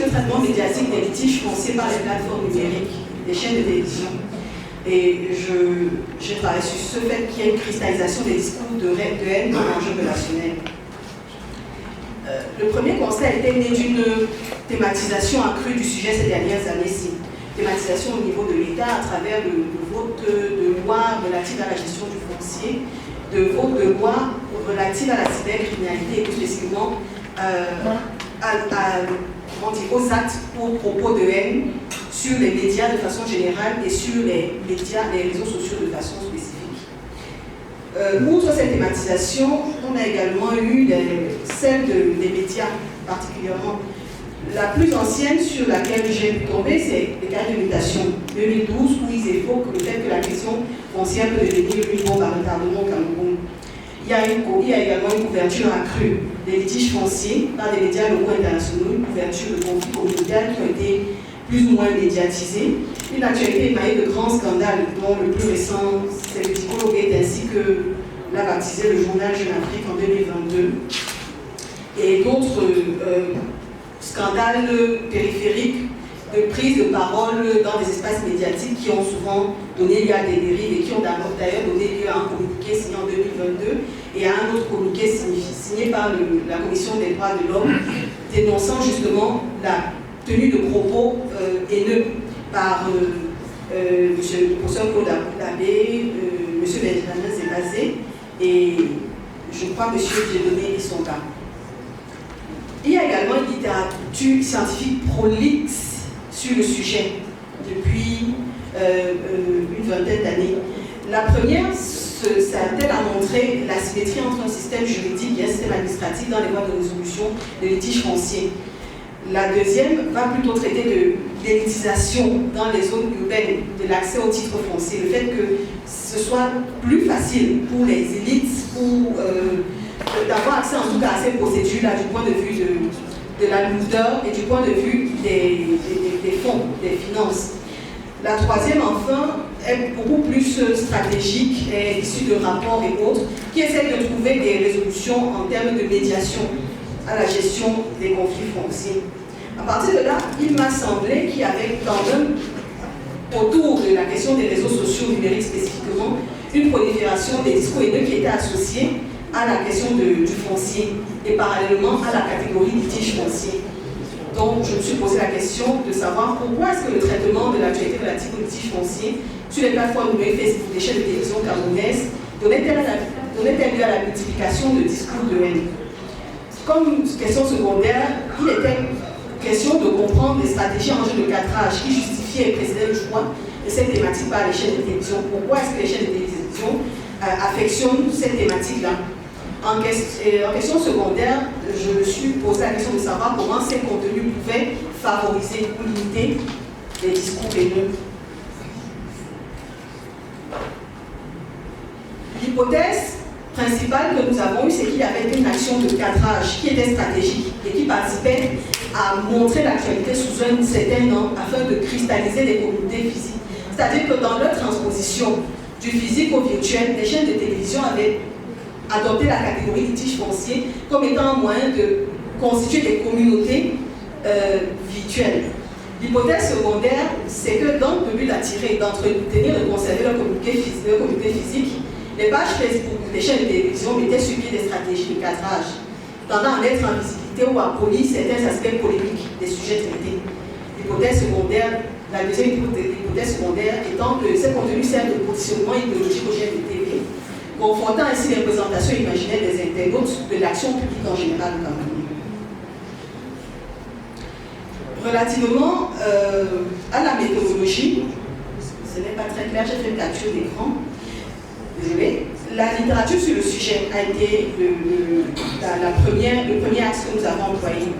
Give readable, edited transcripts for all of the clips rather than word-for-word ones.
le traitement médiatique des litiges fonciers par les plateformes numériques, des chaînes de télévision. Et je travaille sur ce fait qu'il y a une cristallisation des discours de haine dans l'enjeu relationnel. Le premier constat était né d'une thématisation accrue du sujet ces dernières années-ci. Thématisation au niveau de l'État à travers le vote de lois relatives à la gestion du foncier, de vote de lois relatives à la cybercriminalité et plus spécifiquement aux actes ou propos de haine sur les médias de façon générale et sur les réseaux sociaux de façon spécifique. Outre cette thématisation, on a également eu celle des médias particulièrement. La plus ancienne sur laquelle j'ai pu tomber, c'est les cas de mutation 2012, où ils évoquent le fait que la question foncière peut devenir une bombe à retardement au Cameroun. Il y a également une couverture accrue des litiges fonciers par des médias locaux internationaux, une couverture de conflits communautaires qui ont été plus ou moins médiatisés. Une actualité émaillée de grands scandales, dont le plus récent, c'est le Psychologuette, ainsi que l'a baptisé le journal Jeune Afrique en 2022. Et d'autres scandales périphériques de prise de parole dans des espaces médiatiques qui ont souvent donné lieu à des dérives et qui ont d'ailleurs donné lieu à un communiqué signé en 2022 et à un autre communiqué signé par la Commission des droits de l'homme dénonçant justement la tenue de propos haineux par le professeur Claude Abbé, M. Benjamin Zébazé et je crois M. Dieudonné Essonga. Il y a également une littérature scientifique prolixe sur le sujet depuis une vingtaine d'années. La première, ça a-t-elle à montrer la symétrie entre un système juridique et un système administratif dans les voies de résolution de litiges fonciers. La deuxième va plutôt traiter de l'élitisation dans les zones urbaines de l'accès aux titres fonciers, le fait que ce soit plus facile pour les élites d'avoir accès en tout cas à ces procédures-là du point de vue de la lourdeur et du point de vue des fonds, des finances. La troisième, enfin, est beaucoup plus stratégique, est issue de rapports et autres, qui essaie de trouver des résolutions en termes de médiation à la gestion des conflits fonciers. À partir de là, il m'a semblé qu'il y avait quand même, autour de la question des réseaux sociaux numériques spécifiquement, une prolifération des discours haineux qui étaient associés à la question du foncier et parallèlement à la catégorie litige foncier. Donc, je me suis posé la question de savoir pourquoi est-ce que le traitement de l'actualité relative au litige foncier sur les plateformes numériques Facebook, des chaînes de télévision camerounaises, donnait-elle lieu à la multiplication de discours de haine. Comme question secondaire, il était question de comprendre les stratégies en jeu de cadrage qui justifiaient et présidaient le choix de cette thématique par les chaînes de télévision. Pourquoi est-ce que les chaînes de télévision affectionnent cette thématique-là? En question secondaire, je me suis posé la question de savoir comment ces contenus pouvaient favoriser ou limiter les discours haineux. L'hypothèse principale que nous avons eue, c'est qu'il y avait une action de cadrage qui était stratégique et qui participait à montrer l'actualité sous un certain angle afin de cristalliser les communautés physiques. C'est-à-dire que dans leur transposition du physique au virtuel, les chaînes de télévision avaient adopté la catégorie litige foncier comme étant un moyen de constituer des communautés virtuelles. L'hypothèse secondaire, c'est que dans le but d'attirer, d'entretenir et de conserver leur communauté physique, les pages Facebook des chaînes de télévision mettaient sur pied des stratégies de cadrage, tendant à mettre en visibilité ou à polir certains aspects polémiques des sujets traités. L'hypothèse secondaire, la deuxième hypothèse secondaire étant que ces contenus servent de positionnement idéologique aux chaînes de TV, confortant ainsi les représentations imaginaires des internautes de l'action publique en général au Cameroun. Relativement à la méthodologie, ce n'est pas très clair, j'ai fait une capture d'écran. Désolé. La littérature sur le sujet a été le premier axe que nous avons employé.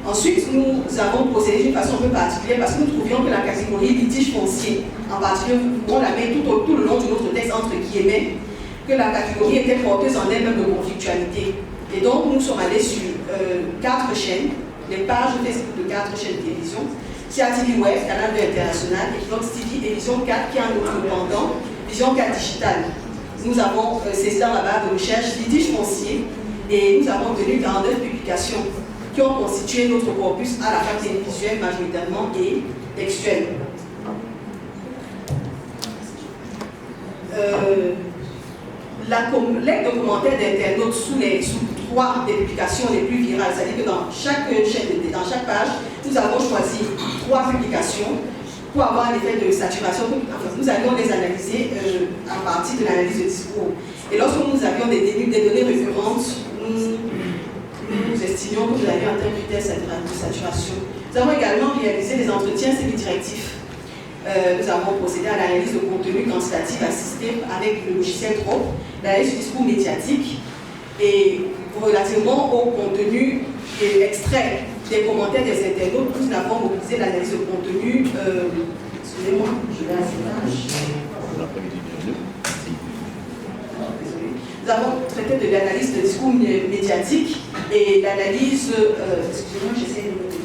Ensuite, nous avons procédé d'une façon un peu particulière parce que nous trouvions que la catégorie litige foncier, en particulier, on la met tout le long de notre texte entre guillemets, que la catégorie était porteuse en elle-même de conflictualité. Et donc, nous sommes allés sur 4 chaînes, les pages Facebook de 4 chaînes de télévision, Tia TV Web, Canal 2 International, Equinox TV et Vision 4, qui est un autre pendant, Vision 4 Digital. Nous avons saisi dans la barre de recherche litige foncier et nous avons obtenu 49 publications qui ont constitué notre corpus à la fois télévisuel majoritairement et textuel. L'aide de commentaires d'internautes sous 3 des publications les plus virales, c'est-à-dire que dans chaque chaîne, dans chaque page, nous avons choisi 3 publications pour avoir un effet de saturation. Enfin, nous allions les analyser à partir de l'analyse de discours. Et lorsque nous avions des données récurrentes, nous estimions que nous avions atteint un critère de saturation. Nous avons également réalisé des entretiens semi-directifs. Nous avons procédé à l'analyse de contenu quantitatif assisté avec le logiciel TROP, l'analyse du discours médiatique, et relativement au contenu extrait des commentaires des internautes, nous avons mobilisé l'analyse de contenu. Excusez-moi, je vais à cette page. Nous avons traité de l'analyse de discours médiatique et l'analyse. Excusez-moi, j'essaie de me retrouver.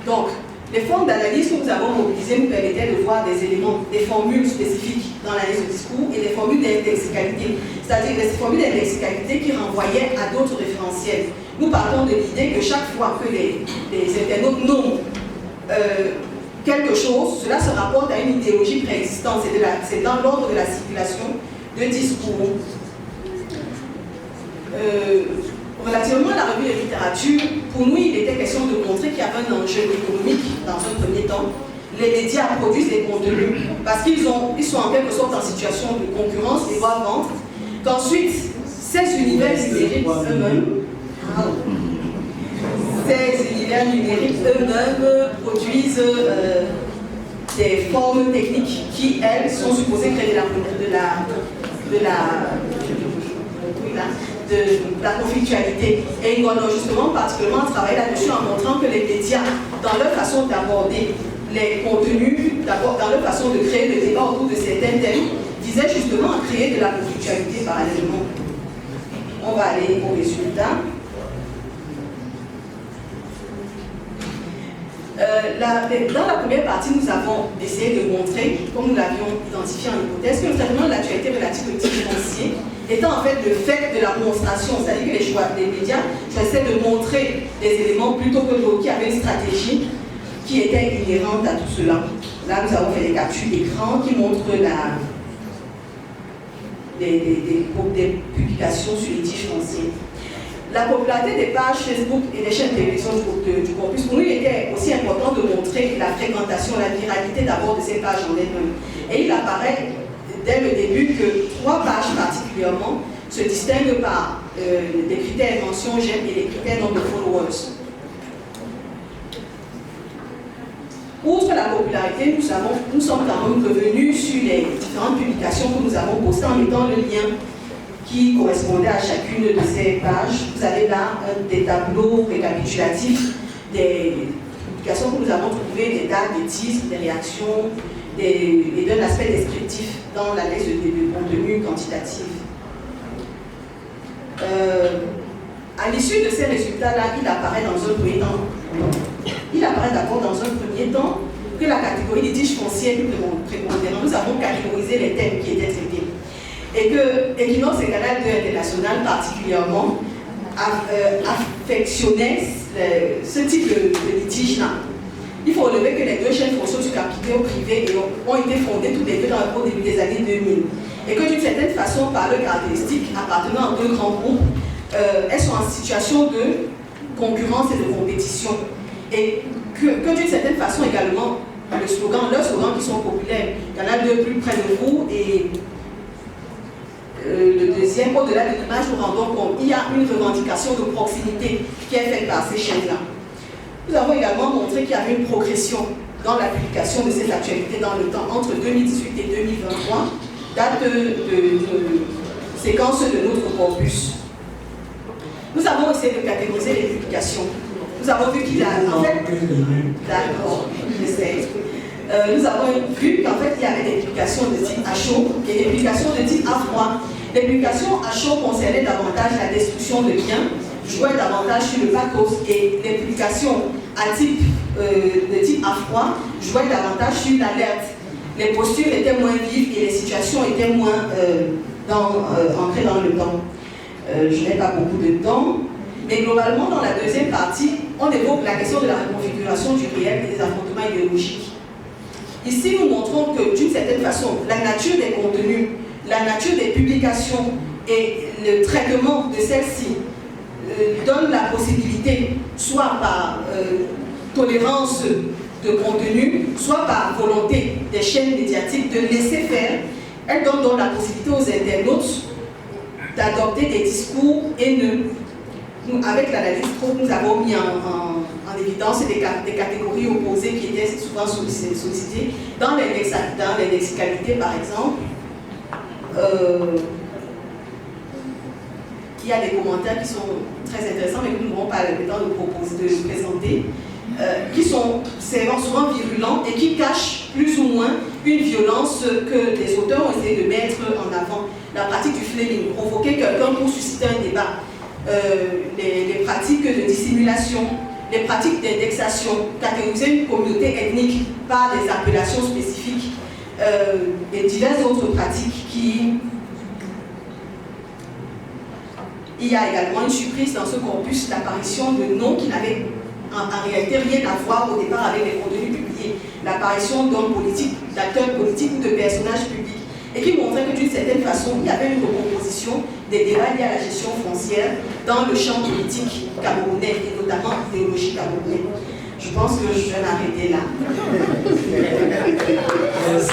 Donc, les formes d'analyse que nous avons mobilisées nous permettaient de voir des éléments, des formules spécifiques dans l'analyse de discours et des formules d'indexicalité, c'est-à-dire des formules d'indexicalité qui renvoyaient à d'autres référentiels. Nous partons de l'idée que chaque fois que les internautes nomment quelque chose, cela se rapporte à une idéologie préexistante, c'est dans l'ordre de la circulation de discours. Relativement à la revue de littérature, pour nous, il était question de montrer qu'il y avait un enjeu économique dans un premier temps. Les médias produisent des contenus parce qu'ils sont en quelque sorte en situation de concurrence et doivent vendre. Qu'ensuite, ces univers numériques eux-mêmes, produisent des formes techniques qui, elles, sont supposées créer de la conflictualité. Et ils ont justement particulièrement travaillé là-dessus en montrant que les médias, dans leur façon d'aborder les contenus, dans leur façon de créer le débat autour de certains thèmes, visaient justement à créer de la conflictualité parallèlement. On va aller au résultat. Dans la première partie, nous avons essayé de montrer, comme nous l'avions identifié en hypothèse, que le traitement de l'actualité relative au titre foncier étant en fait le fait de la monstration, c'est-à-dire que les médias choisissaient de montrer des éléments plutôt que d'autres qui avaient une stratégie qui était inhérente à tout cela. Là, nous avons fait des captures d'écran qui montrent des publications sur les tiges fonciers. La popularité des pages Facebook et des chaînes de télévision du corpus, pour nous, il était aussi important de montrer la fréquentation, la viralité d'abord de ces pages en elles-mêmes. Et il apparaît dès le début que 3 pages particulièrement se distinguent par des critères mention j'aime et les critères nombre de followers. Outre la popularité, nous sommes quand même revenus sur les différentes publications que nous avons postées en mettant le lien qui correspondait à chacune de ces pages. Vous avez là des tableaux récapitulatifs des publications que nous avons trouvées, des dates, des titres, des réactions, et d'un aspect descriptif dans la liste de contenu quantitatif. À l'issue de ces résultats-là, il apparaît dans un premier temps. Il apparaît d'abord dans un premier temps que la catégorie des tiges foncières prépondérante, nous avons catégorisé les thèmes qui étaient traités. Et que Equinox et Canal 2 International particulièrement affectionnaient ce type de litige-là. Il faut relever que les 2 chaînes foncières du capital privé ont été fondées toutes les deux au début des années 2000. Et que d'une certaine façon, par leurs caractéristiques appartenant à 2 grands groupes, elles sont en situation de concurrence et de compétition. Et que d'une certaine façon également, leurs slogans qui sont populaires, Canal 2 plus près de vous et le deuxième, au-delà de l'image, nous rendons compte qu'il y a une revendication de proximité qui est faite par ces chaînes-là. Nous avons également montré qu'il y avait une progression dans la publication de ces actualités dans le temps entre 2018 et 2023, date de séquence de notre corpus. Nous avons essayé de catégoriser les publications. Nous avons vu qu'il y a en fait... D'accord, j'essaie. Nous avons vu qu'en fait il y avait des publications de type à chaud et des publications de type à froid. Les publications à chaud concernaient davantage la destruction de biens, jouaient davantage sur le pathos, et les publications de type à froid jouaient davantage sur l'alerte. les postures étaient moins vives et les situations étaient moins ancrées dans le temps. Je n'ai pas beaucoup de temps, mais globalement, dans la deuxième partie, on évoque la question de la reconfiguration du réel et des affrontements idéologiques. Ici, nous montrons que, d'une certaine façon, la nature des contenus, la nature des publications et le traitement de celles-ci donne la possibilité, soit par tolérance de contenu, soit par volonté des chaînes médiatiques de laisser faire. Elle donne donc la possibilité aux internautes d'adopter des discours haineux. Nous, avec l'analyse Stroop, nous avons mis en évidence des catégories opposées qui étaient souvent sollicitées dans les lexicalités, par exemple. Il y a des commentaires qui sont très intéressants, mais que nous n'aurons pas le temps de présenter, qui sont souvent virulents et qui cachent plus ou moins une violence que les auteurs ont essayé de mettre en avant. La pratique du flaming, provoquer quelqu'un pour susciter un débat, les pratiques de dissimulation, les pratiques d'indexation, catégoriser une communauté ethnique par des appellations spécifiques et diverses autres pratiques qui... Il y a également une surprise dans ce corpus, l'apparition de noms qui n'avaient en réalité rien à voir au départ avec les contenus publiés, l'apparition d'hommes politiques, d'acteurs politiques ou de personnages publics, et qui montrait que d'une certaine façon, il y avait une recomposition des débats liés à la gestion foncière dans le champ politique camerounais, et notamment idéologie camerounaise. Je pense que je vais m'arrêter là. Merci.